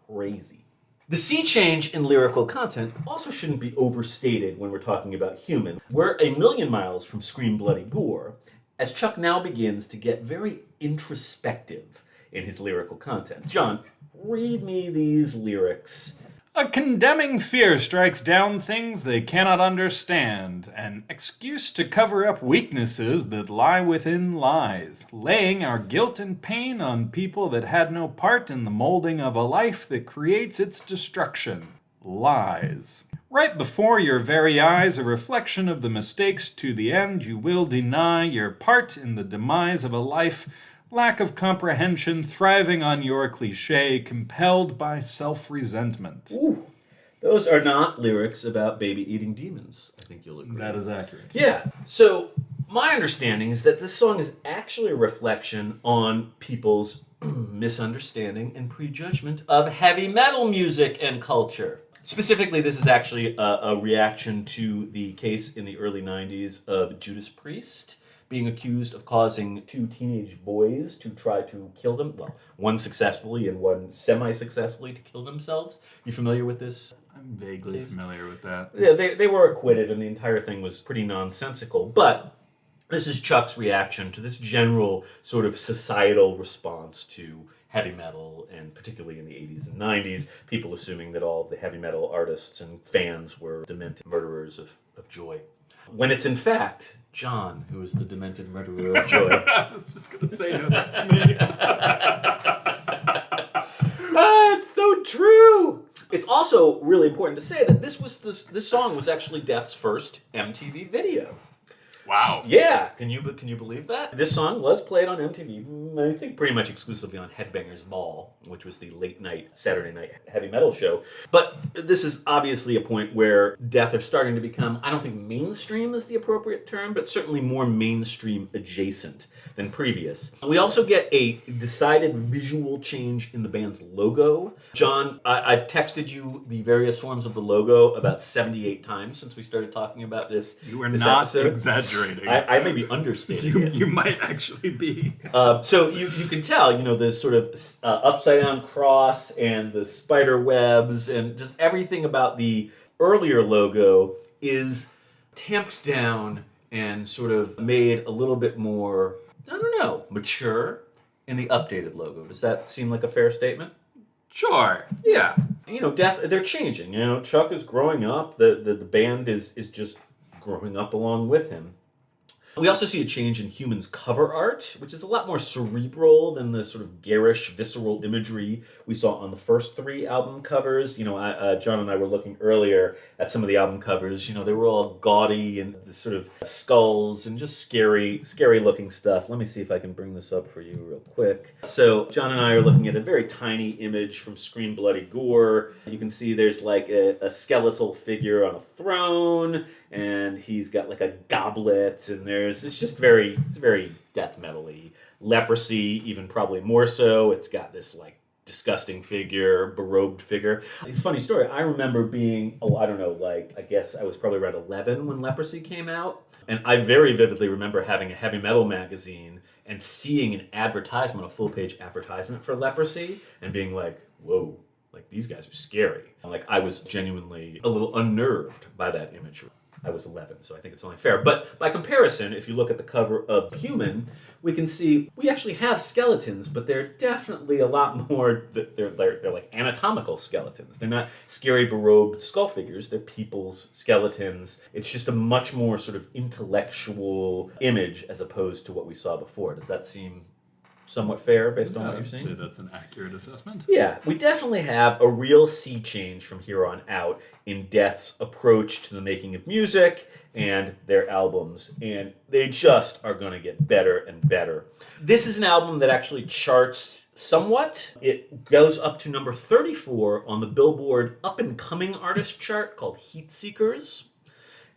crazy. The sea change in lyrical content also shouldn't be overstated when we're talking about Human. We're a million miles from Scream Bloody Gore, as Chuck now begins to get very introspective in his lyrical content. John, read me these lyrics. A condemning fear strikes down things they cannot understand, an excuse to cover up weaknesses that lie within lies, laying our guilt and pain on people that had no part in the molding of a life that creates its destruction. Lies. Right before your very eyes, a reflection of the mistakes to the end, you will deny your part in the demise of a life. Lack of comprehension, thriving on your cliché, compelled by self-resentment. Ooh, those are not lyrics about baby eating demons, I think you'll agree. That is accurate. Yeah, so my understanding is that this song is actually a reflection on people's misunderstanding and prejudgment of heavy metal music and culture. Specifically, this is actually a reaction to the case in the early 90s of Judas Priest being accused of causing two teenage boys to try to kill them. Well, one successfully and one semi-successfully to kill themselves. You familiar with this? I'm vaguely familiar with that. Yeah, they were acquitted and the entire thing was pretty nonsensical. But This is Chuck's reaction to this general sort of societal response to heavy metal, and particularly in the 80s and 90s, people assuming that all of the heavy metal artists and fans were demented murderers of joy. When it's in fact John who is the demented murderer of joy. I was just going to say, no, that's me. It's so true. It's also really important to say that this song was actually Death's first MTV video. Wow. Yeah, can you believe that? This song was played on MTV, I think pretty much exclusively on Headbangers Ball, which was the late night Saturday night heavy metal show. But this is obviously a point where Death are starting to become, I don't think mainstream is the appropriate term, but certainly more mainstream adjacent than previous. We also get a decided visual change in the band's logo. John, I've texted you the various forms of the logo about 78 times since we started talking about this. You are this not episode. Exaggerating. I may be understating it. You might actually be. So you can tell, the sort of upside down cross and the spider webs and just everything about the earlier logo is tamped down and sort of made a little bit more, I don't know, mature in the updated logo. Does that seem like a fair statement? Sure. Yeah. Death, they're changing. Chuck is growing up. The band is just growing up along with him. We also see a change in Human's cover art, which is a lot more cerebral than the sort of garish, visceral imagery we saw on the first three album covers. John and I were looking earlier at some of the album covers. They were all gaudy and the sort of skulls and just scary looking stuff. Let me see if I can bring this up for you real quick. So John and I are looking at a very tiny image from Scream Bloody Gore. You can see there's like a skeletal figure on a throne, and he's got like a goblet, and it's very death metal-y. Leprosy, even probably more so. It's got this like disgusting figure, berobed figure. Funny story, I remember being, I guess I was probably around 11 when Leprosy came out, and I very vividly remember having a heavy metal magazine and seeing an advertisement, a full-page advertisement for Leprosy, and being like, whoa, like these guys are scary. Like I was genuinely a little unnerved by that imagery. I was 11, so I think it's only fair. But by comparison, if you look at the cover of Human, we can see we actually have skeletons, but they're definitely a lot more, they're like anatomical skeletons. They're not scary, berobed skull figures. They're people's skeletons. It's just a much more sort of intellectual image as opposed to what we saw before. Does that seem somewhat fair based on what you're seeing? I'd say that's an accurate assessment. Yeah, we definitely have a real sea change from here on out in Death's approach to the making of music and their albums, and they just are going to get better and better. This is an album that actually charts somewhat. It goes up to number 34 on the Billboard Up-and-Coming Artist chart called Heat Seekers.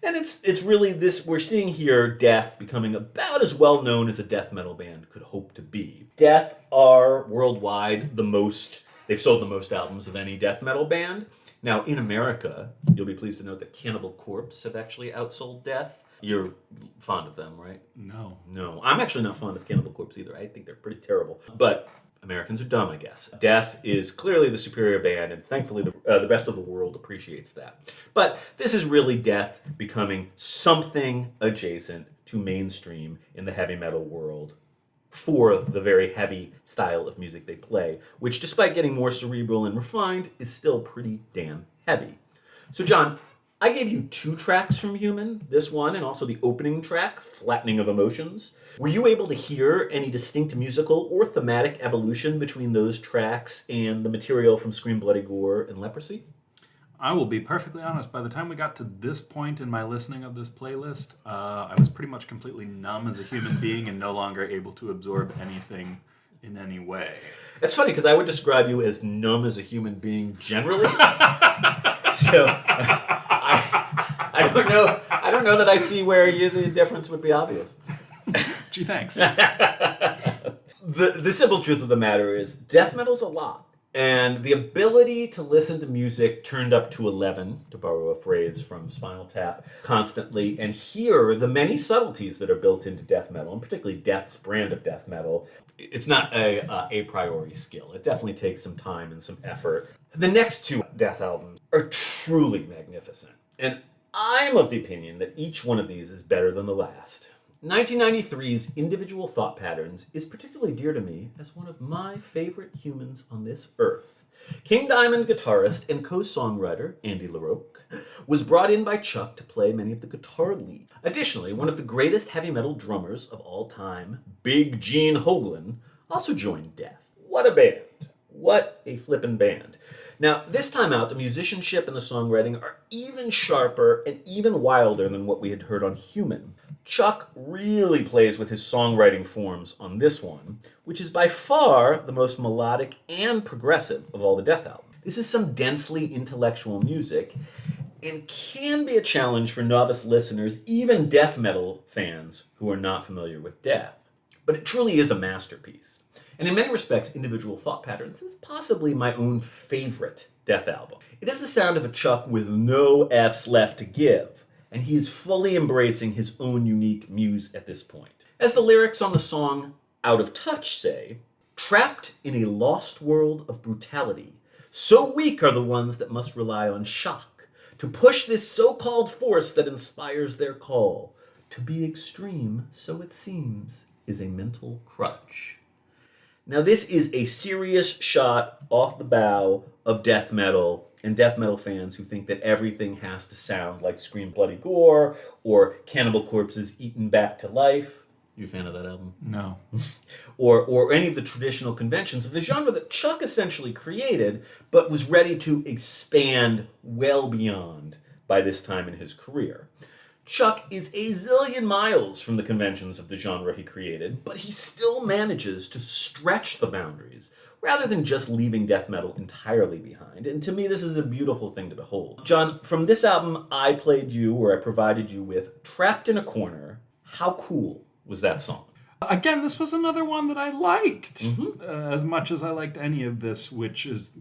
And it's really this, we're seeing here Death becoming about as well known as a death metal band could hope to be. Death are worldwide they've sold the most albums of any death metal band. Now in America, you'll be pleased to note that Cannibal Corpse have actually outsold Death. You're fond of them, right? No, I'm actually not fond of Cannibal Corpse either. I think they're pretty terrible. But Americans are dumb, I guess. Death is clearly the superior band, and thankfully the rest of the world appreciates that. But this is really Death becoming something adjacent to mainstream in the heavy metal world for the very heavy style of music they play, which despite getting more cerebral and refined, is still pretty damn heavy. So John, I gave you 2 tracks from Human, this one and also the opening track, Flattening of Emotions. Were you able to hear any distinct musical or thematic evolution between those tracks and the material from Scream Bloody Gore and Leprosy? I will be perfectly honest. By the time we got to this point in my listening of this playlist, I was pretty much completely numb as a human being and no longer able to absorb anything in any way. It's funny because I would describe you as numb as a human being generally. So I don't know that I see where the difference would be obvious. Gee, thanks. The simple truth of the matter is death metal's a lot. And the ability to listen to music turned up to 11, to borrow a phrase from Spinal Tap, constantly, and hear the many subtleties that are built into death metal, and particularly Death's brand of death metal, it's not a priori skill. It definitely takes some time and some effort. The next 2 Death albums are truly magnificent. And I'm of the opinion that each one of these is better than the last. 1993's Individual Thought Patterns is particularly dear to me as one of my favorite humans on this earth. King Diamond guitarist and co-songwriter Andy LaRocque was brought in by Chuck to play many of the guitar leads. Additionally, one of the greatest heavy metal drummers of all time, Big Gene Hoglan, also joined Death. What a band. What a flippin' band. Now, this time out, the musicianship and the songwriting are even sharper and even wilder than what we had heard on Human. Chuck really plays with his songwriting forms on this one, which is by far the most melodic and progressive of all the Death albums. This is some densely intellectual music and can be a challenge for novice listeners, even death metal fans who are not familiar with Death. But it truly is a masterpiece. And in many respects, Individual Thought Patterns is possibly my own favorite Death album. It is the sound of a Chuck with no F's left to give, and he is fully embracing his own unique muse at this point. As the lyrics on the song Out of Touch say, trapped in a lost world of brutality, so weak are the ones that must rely on shock to push this so-called force that inspires their call. To be extreme, so it seems, is a mental crutch. Now, this is a serious shot off the bow of death metal and death metal fans who think that everything has to sound like Scream Bloody Gore or Cannibal Corpse's Eaten Back to Life. You a fan of that album? No. or any of the traditional conventions of the genre that Chuck essentially created, but was ready to expand well beyond by this time in his career. Chuck is a zillion miles from the conventions of the genre he created, but he still manages to stretch the boundaries rather than just leaving death metal entirely behind. And to me, this is a beautiful thing to behold. John, from this album, I played you, or I provided you with, Trapped in a Corner. How cool was that song? Again, this was another one that I liked as much as I liked any of this, which is,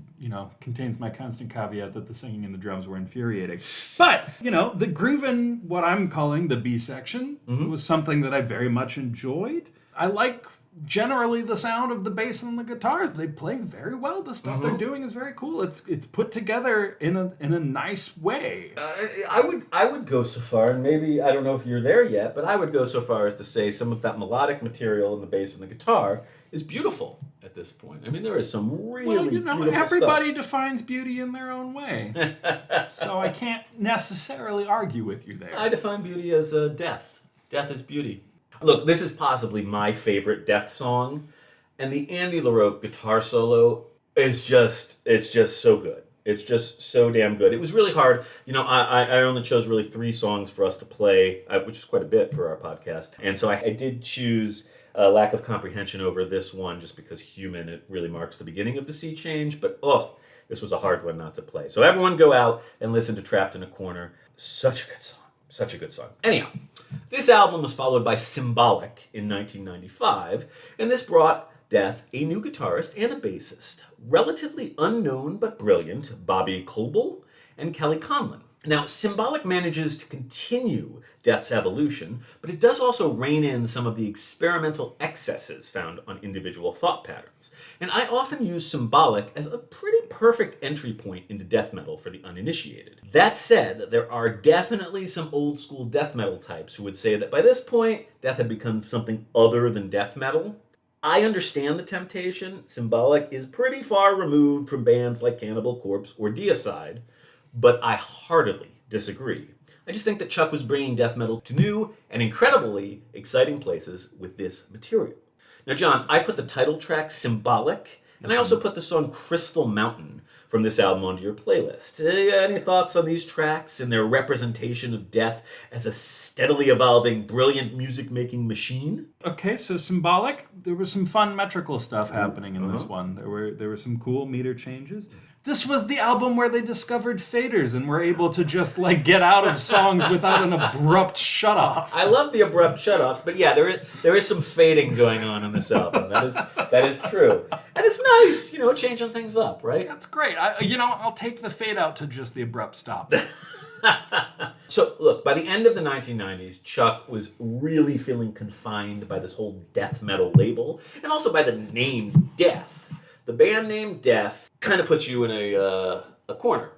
contains my constant caveat that the singing and the drums were infuriating. But, the groove in what I'm calling the B section was something that I very much enjoyed. I like generally the sound of the bass and the guitars. They play very well. The stuff they're doing is very cool. It's put together in a nice way. I would go so far, and maybe I don't know if you're there yet, but I would go so far as to say some of that melodic material in the bass and the guitar is beautiful at this point. I mean, there is some really beautiful everybody stuff. Defines beauty in their own way, so I can't necessarily argue with you there. I define beauty as death. Death is beauty. Look, this is possibly my favorite Death song, and the Andy LaRocque guitar solo is just so good. It's just so damn good. It was really hard. I only chose really 3 songs for us to play, which is quite a bit for our podcast. And so I did choose Lack of Comprehension over this one just because Human, it really marks the beginning of the sea change. But, this was a hard one not to play. So everyone go out and listen to Trapped in a Corner. Such a good song. Such a good song. Anyhow, this album was followed by Symbolic in 1995, and this brought Death a new guitarist and a bassist, relatively unknown but brilliant Bobby Coble and Kelly Conlon. Now, Symbolic manages to continue Death's evolution, but it does also rein in some of the experimental excesses found on Individual Thought Patterns. And I often use Symbolic as a pretty perfect entry point into death metal for the uninitiated. That said, there are definitely some old school death metal types who would say that by this point, Death had become something other than death metal. I understand the temptation. Symbolic is pretty far removed from bands like Cannibal Corpse or Deicide, but I heartily disagree. I just think that Chuck was bringing death metal to new and incredibly exciting places with this material. Now, John, I put the title track Symbolic, and I also put the song Crystal Mountain from this album onto your playlist. Any thoughts on these tracks and their representation of death as a steadily evolving, brilliant music-making machine? Okay, so Symbolic, there was some fun metrical stuff happening in this one. There were some cool meter changes. This was the album where they discovered faders and were able to just get out of songs without an abrupt shutoff. I love the abrupt shutoffs, but yeah, there is some fading going on in this album. That is true, and it's nice, changing things up, right? That's great. I'll take the fade out to just the abrupt stop. So, look, by the end of the 1990s, Chuck was really feeling confined by this whole death metal label, and also by the name Death. The band name Death kind of puts you in a corner.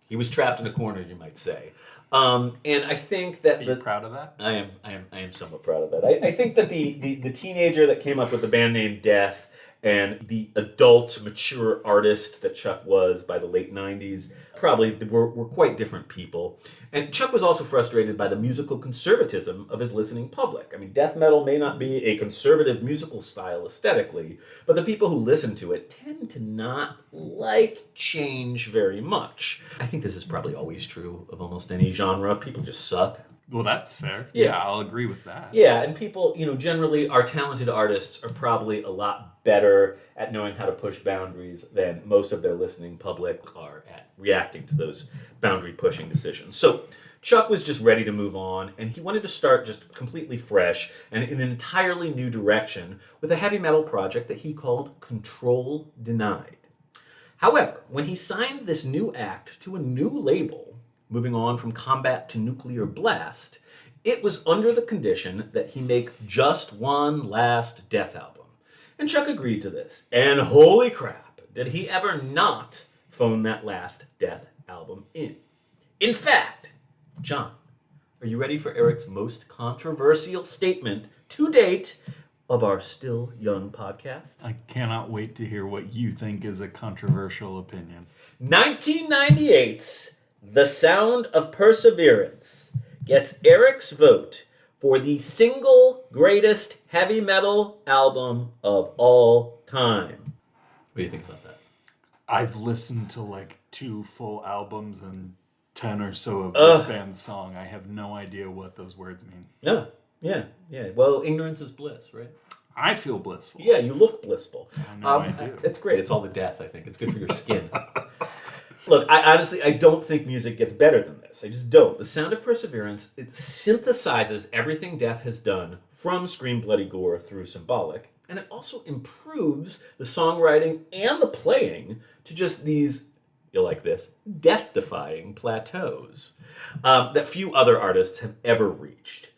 He was trapped in a corner, you might say. And I think that Are you proud of that? I am somewhat proud of that. I think that the teenager that came up with the band name Death and the adult, mature artist that Chuck was by the late 90s probably were quite different people. And Chuck was also frustrated by the musical conservatism of his listening public. I mean, death metal may not be a conservative musical style aesthetically, but the people who listen to it tend to not like change very much. I think this is probably always true of almost any genre. People just suck. Well, that's fair. Yeah. Yeah, I'll agree with that. Yeah, and people, generally our talented artists are probably a lot better at knowing how to push boundaries than most of their listening public are at reacting to those boundary pushing decisions. So Chuck was just ready to move on, and he wanted to start just completely fresh and in an entirely new direction with a heavy metal project that he called Control Denied. However, when he signed this new act to a new label, moving on from Combat to Nuclear Blast, it was under the condition that he make just one last Death album. And Chuck agreed to this. And holy crap, did he ever not phone that last Death album in. In fact, John, are you ready for Eric's most controversial statement to date of our still young podcast? I cannot wait to hear what you think is a controversial opinion. 1998's The Sound of Perseverance gets Eric's vote for the single greatest heavy metal album of all time. What do you think about that? I've listened to like 2 full albums and 10 or so of this band's song. I have no idea what those words mean. No. Yeah. Well, ignorance is bliss, right? I feel blissful. Yeah, you look blissful. I know I do. It's great. It's all the death, I think. It's good for your skin. Look, I don't think music gets better than this. I just don't. The Sound of Perseverance, it synthesizes everything Death has done from Scream Bloody Gore through Symbolic, and it also improves the songwriting and the playing to just these, you'll like this, death-defying plateaus that few other artists have ever reached.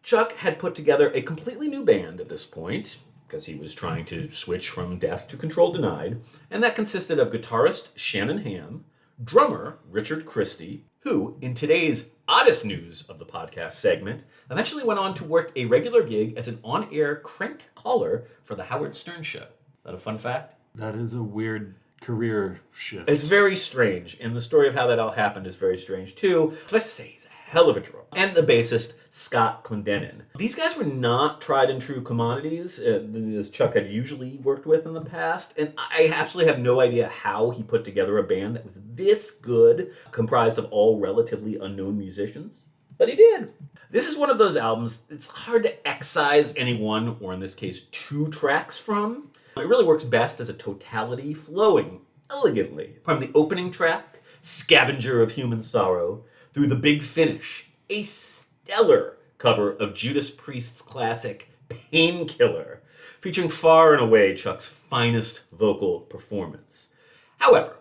Chuck had put together a completely new band at this point, because he was trying to switch from Death to Control Denied, and that consisted of guitarist Shannon Hamm, drummer Richard Christie, who, in today's oddest news of the podcast segment, eventually went on to work a regular gig as an on-air crank caller for the Howard Stern Show. Is that a fun fact? That is a weird career shift. It's very strange, and the story of how that all happened is very strange too. Let's say he's a hell of a drummer. And the bassist, Scott Clendenin. These guys were not tried and true commodities, as Chuck had usually worked with in the past, and I absolutely have no idea how he put together a band that was this good, comprised of all relatively unknown musicians. But he did. This is one of those albums it's hard to excise any one, or in this case, 2 tracks from. It really works best as a totality, flowing elegantly from the opening track, Scavenger of Human Sorrow, through the big finish, a stellar cover of Judas Priest's classic Painkiller, featuring far and away Chuck's finest vocal performance. However,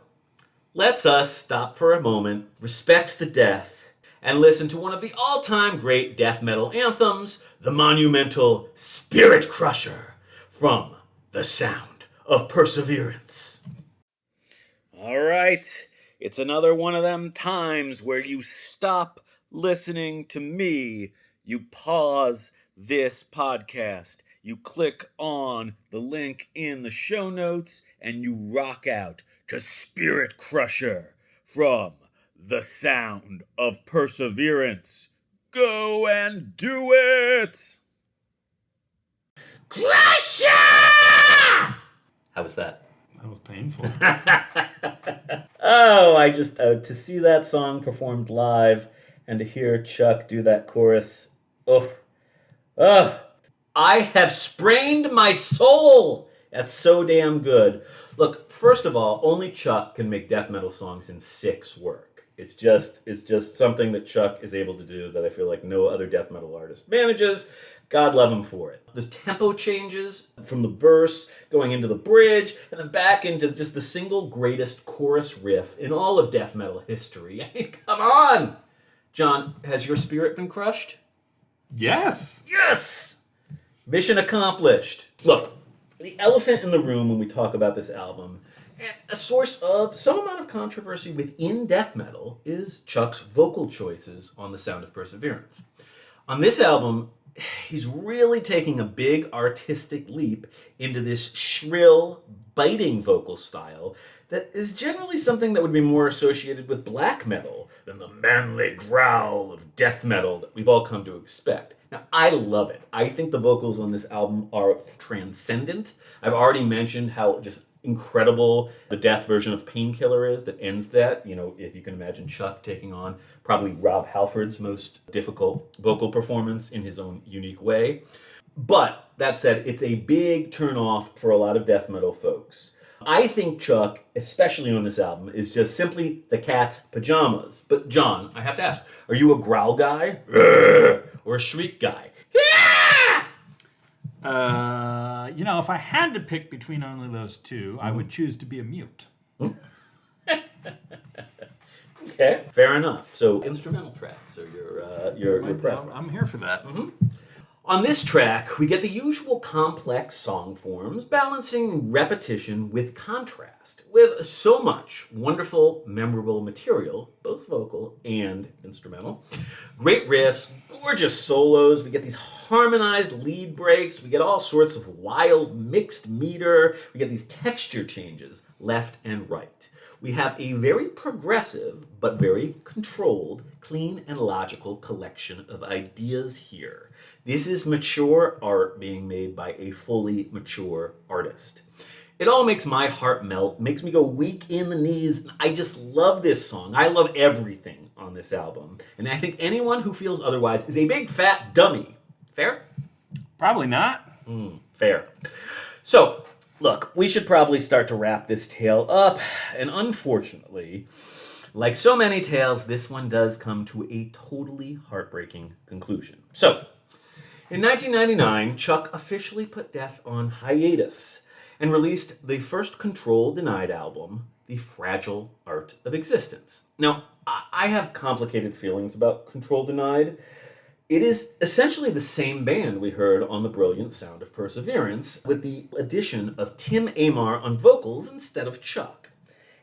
let's us stop for a moment, respect the death, and listen to one of the all-time great death metal anthems, the monumental Spirit Crusher, from The Sound of Perseverance. All right. It's another one of them times where you stop listening to me. You pause this podcast. You click on the link in the show notes and you rock out to Spirit Crusher from The Sound of Perseverance. Go and do it! Crusher! How was that? That was painful. Oh, I just, to see that song performed live and to hear Chuck do that chorus, I have sprained my soul. That's so damn good. Look, first of all, only Chuck can make death metal songs in 6 work. It's just something that Chuck is able to do that I feel like no other death metal artist manages. God love him for it. There's tempo changes from the verse going into the bridge and then back into just the single greatest chorus riff in all of death metal history. I mean, come on! John, has your spirit been crushed? Yes! Yes! Mission accomplished. Look, the elephant in the room when we talk about this album A source of some amount of controversy within death metal is Chuck's vocal choices on The Sound of Perseverance. On this album, he's really taking a big artistic leap into this shrill, biting vocal style that is generally something that would be more associated with black metal than the manly growl of death metal that we've all come to expect. Now, I love it. I think the vocals on this album are transcendent. I've already mentioned how just incredible the death version of Painkiller is that ends that. You know, if you can imagine Chuck taking on probably Rob Halford's most difficult vocal performance in his own unique way. But that said, it's a big turnoff for a lot of death metal folks. I think Chuck, especially on this album, is just simply the cat's pajamas. But John, I have to ask, are you a growl guy or a shriek guy? If I had to pick between only those two, I would choose to be a mute. Okay, fair enough. So instrumental tracks are your preference. I'm here for that. Mm-hmm. On this track, we get the usual complex song forms, balancing repetition with contrast, with so much wonderful, memorable material, both vocal and instrumental. Great riffs, gorgeous solos, we get these harmonized lead breaks, we get all sorts of wild mixed meter, we get these texture changes left and right. We have a very progressive, but very controlled, clean and logical collection of ideas here. This is mature art being made by a fully mature artist. It all makes my heart melt, makes me go weak in the knees, and I just love this song. I love everything on this album. And I think anyone who feels otherwise is a big fat dummy. Fair? Probably not. Fair. So, look, we should probably start to wrap this tale up, and unfortunately, like so many tales, this one does come to a totally heartbreaking conclusion. So, in 1999, Chuck officially put death on hiatus and released the first Control Denied album, The Fragile Art of Existence. Now, I have complicated feelings about Control Denied. It is essentially the same band we heard on the brilliant Sound of Perseverance, with the addition of Tim Amar on vocals instead of Chuck.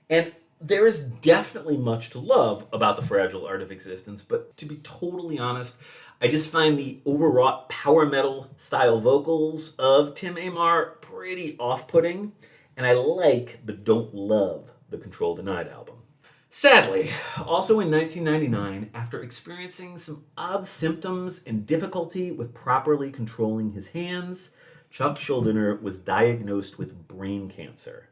And there is definitely much to love about The Fragile Art of Existence, but to be totally honest, I just find the overwrought power metal style vocals of Tim Amar pretty off-putting, and I like but don't love the Control Denied album. Sadly, also in 1999, after experiencing some odd symptoms and difficulty with properly controlling his hands, Chuck Schuldiner was diagnosed with brain cancer.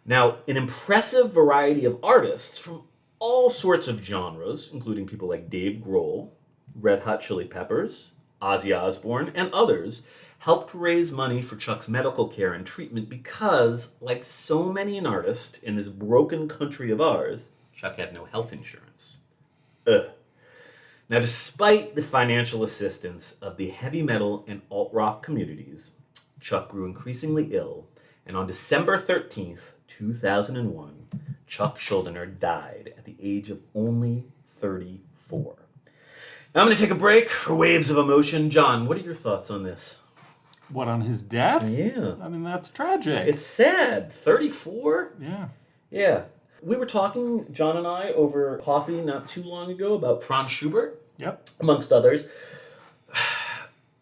Now, an impressive variety of artists from all sorts of genres, including people like Dave Grohl, Red Hot Chili Peppers, Ozzy Osbourne, and others, helped raise money for Chuck's medical care and treatment because, like so many an artist in this broken country of ours, Chuck had no health insurance. Now, despite the financial assistance of the heavy metal and alt-rock communities, Chuck grew increasingly ill, and on December 13th, 2001, Chuck Schuldiner died at the age of only 34. Now I'm going to take a break for waves of emotion. John, what are your thoughts on this? What, on his death? Yeah. I mean, that's tragic. It's sad. 34? Yeah. Yeah. We were talking, John and I, over coffee not too long ago about Franz Schubert, Yep. amongst others.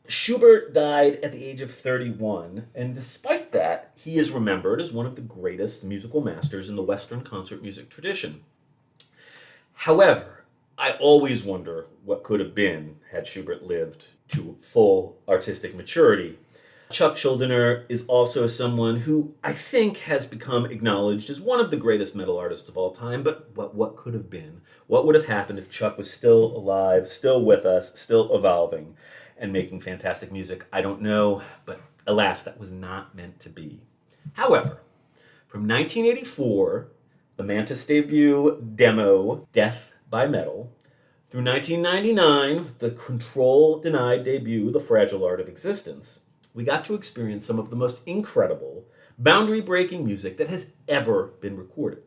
Schubert died at the age of 31, and despite that, he is remembered as one of the greatest musical masters in the Western concert music tradition. However, I always wonder what could have been had Schubert lived to full artistic maturity. Chuck Schuldiner is also someone who I think has become acknowledged as one of the greatest metal artists of all time, but what could have been? What would have happened if Chuck was still alive, still with us, still evolving, and making fantastic music? I don't know, but alas, that was not meant to be. However, from 1984, the Mantis debut demo, Death by Metal, through 1999, the Control Denied debut, The Fragile Art of Existence, we got to experience some of the most incredible, boundary-breaking music that has ever been recorded.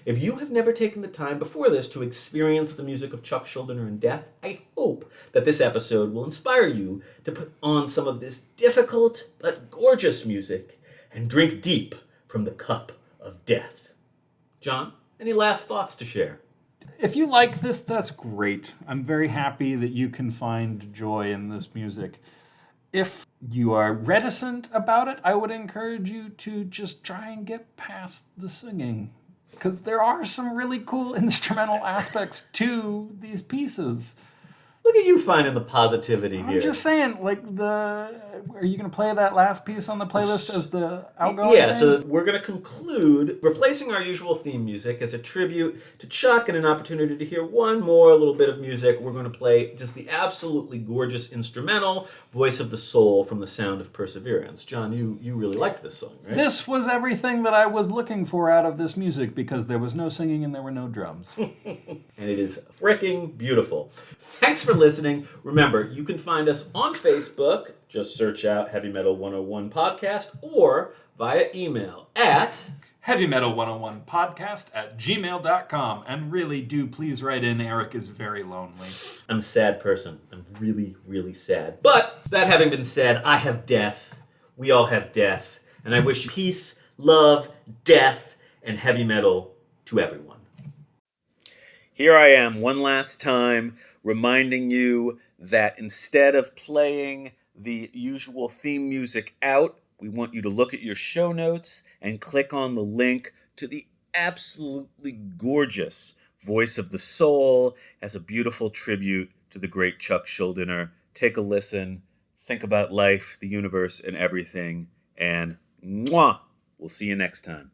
If you have never taken the time before this to experience the music of Chuck Schuldiner in death, I hope that this episode will inspire you to put on some of this difficult but gorgeous music and drink deep from the cup of death. John, any last thoughts to share? If you like this, that's great. I'm very happy that you can find joy in this music. If you are reticent about it, I would encourage you to just try and get past the singing. Because there are some really cool instrumental aspects to these pieces. Look at you finding the positivity here. I'm just saying, are you going to play that last piece on the playlist as the outgoing Yeah, thing? so we're going to conclude replacing our usual theme music as a tribute to Chuck and an opportunity to hear one more little bit of music. We're going to play just the absolutely gorgeous instrumental Voice of the Soul from The Sound of Perseverance. John, you really liked this song, right? This was everything that I was looking for out of this music because there was no singing and there were no drums. And it is freaking beautiful. Thanks for listening. Remember, you can find us on Facebook. Just search out Heavy Metal 101 Podcast or via email at heavymetal101podcast@gmail.com. And really do please write in. Eric is very lonely. I'm a sad person. I'm really, really sad. But that having been said, I have death. We all have death. And I wish peace, love, death, and heavy metal to everyone. Here I am one last time reminding you that instead of playing the usual theme music out, we want you to look at your show notes and click on the link to the absolutely gorgeous Voice of the Soul as a beautiful tribute to the great Chuck Schuldiner. Take a listen, think about life, the universe, and everything, and mwah! We'll see you next time.